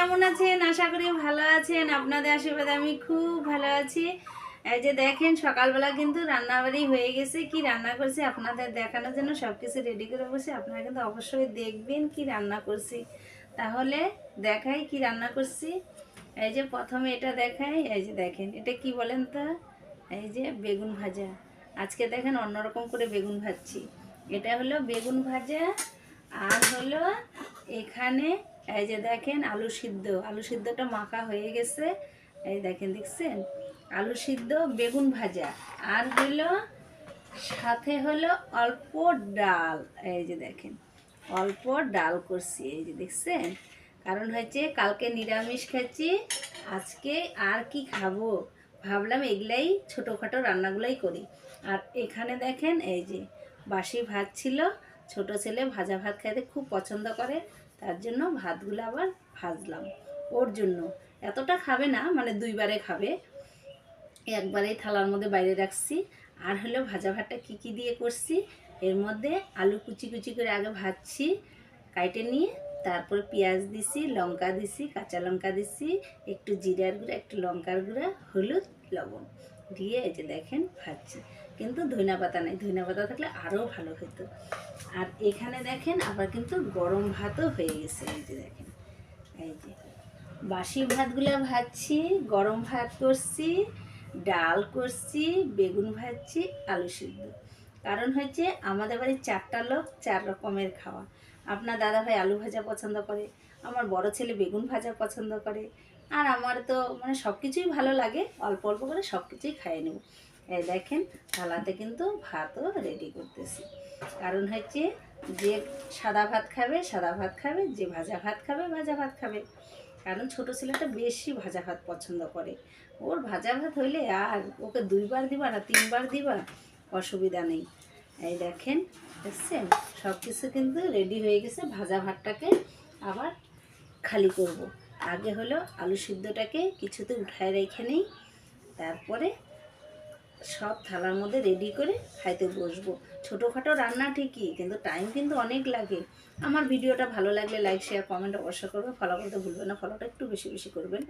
কেমন আছেন? আশা করি ভালো আছেন। আপনাদের আশীর্বাদে আমি খুব ভালো আছি। এই যে দেখেন সকালবেলা কিন্তু রান্নাবাড়ি হয়ে গেছে। কি রান্না করছি আপনাদের দেখানোর জন্য সব কিছু রেডি করে বসে। আপনারা কিন্তু অবশ্যই দেখবেন কি রান্না করছি। তাহলে দেখাই কি রান্না করছি। এই যে প্রথমে এটা দেখাই। এই যে দেখেন এটা কি বলেন তো? এই যে বেগুন ভাজা। আজকে দেখেন অন্যরকম করে বেগুন ভাজছি। এটা হলো বেগুন ভাজা। আর হলো এখানে এই যে দেখেন আলু সিদ্ধটা মাখা হয়ে গেছে। এই দেখেন দেখছেন আলু সিদ্ধ বেগুন ভাজা। আর হলো সাথে হলো অল্প ডাল। এই যে দেখেন অল্প ডাল করছি। এই যে দেখছেন, কারণ হচ্ছে কালকে নিরামিষ খাচ্ছি, আজকে আর কি খাবো, ভাবলাম এগুলাই ছোটোখাটো রান্নাগুলাই করি। আর এখানে দেখেন এই যে বাসি ভাত ছিল, ছোট ছেলে ভাজা ভাত খাইতে খুব পছন্দ করে, তার জন্য ভাতগুলো আবার ভাজলাম ওর জন্য। এতটা খাবে না, মানে দুইবারে খাবে, একবারেই থালার মধ্যে বাইরে রাখছি। আর হলো ভাজা ভাতটা কী কী দিয়ে করছি, এর মধ্যে আলু কুচি কুচি করে আগে ভাজছি কাইটে নিয়ে, তারপরে পেঁয়াজ দিছি, লঙ্কা দিছি, কাঁচা লঙ্কা দিছি, একটু জিরার গুঁড়া, একটু লঙ্কার গুঁড়া, হলুদ, লবণ দিয়ে এই যে দেখেন ভাজছি। কিন্তু ধনিয়া পাতা নেই, ধনিয়া পাতা থাকলে আরও ভালো হতো। আর এখানে দেখেন আবার কিন্তু গরম ভাতও হয়ে গেছে। এই যে দেখেন এই যে বাসি ভাতগুলো ভাজছি, গরম ভাত করছি, ডাল করছি, বেগুন ভাজছি, আলু সিদ্ধ। কারণ হচ্ছে আমাদের বাড়ির 4টা লোক 4 রকমের খাওয়া। আপনার দাদা ভাই আলু ভাজা পছন্দ করে, আমার বড় ছেলে বেগুন ভাজা পছন্দ করে, আর আমার তো মানে সব কিছুই ভালো লাগে, অল্প অল্প করে সব কিছুই খাইয়ে নেব। এই দেখেন থালাতে কিন্তু ভাতও রেডি করতেছি। কারণ হচ্ছে যে সাদা ভাত খাবে সাদা ভাত খাবে, যে ভাজা ভাত খাবে ভাজা ভাত খাবে। কারণ ছোটো ছেলেটা বেশি ভাজা ভাত পছন্দ করে। ওর ভাজা ভাত হইলে আর ওকে 2বার দিবা না 3বার দিবা, অসুবিধা নেই। এই দেখেন দেখছেন সব কিছু কিন্তু রেডি হয়ে গেছে। ভাজা ভাতটাকে আবার খালি করব। আগে হলো আলু সিদ্ধটাকে কিছুতে উঠায় রেখে নিই, তারপরে সব থালার মধ্যে রেডি করে খাইতে বসবো। ছোটোখাটো রান্না ঠিকই, কিন্তু টাইম কিন্তু অনেক লাগে। আমার ভিডিওটা ভালো লাগলে লাইক শেয়ার কমেন্ট অবশ্যই করবেন, ফলো করতে ভুলবেন না, ফলোটা একটু বেশি বেশি করবেন।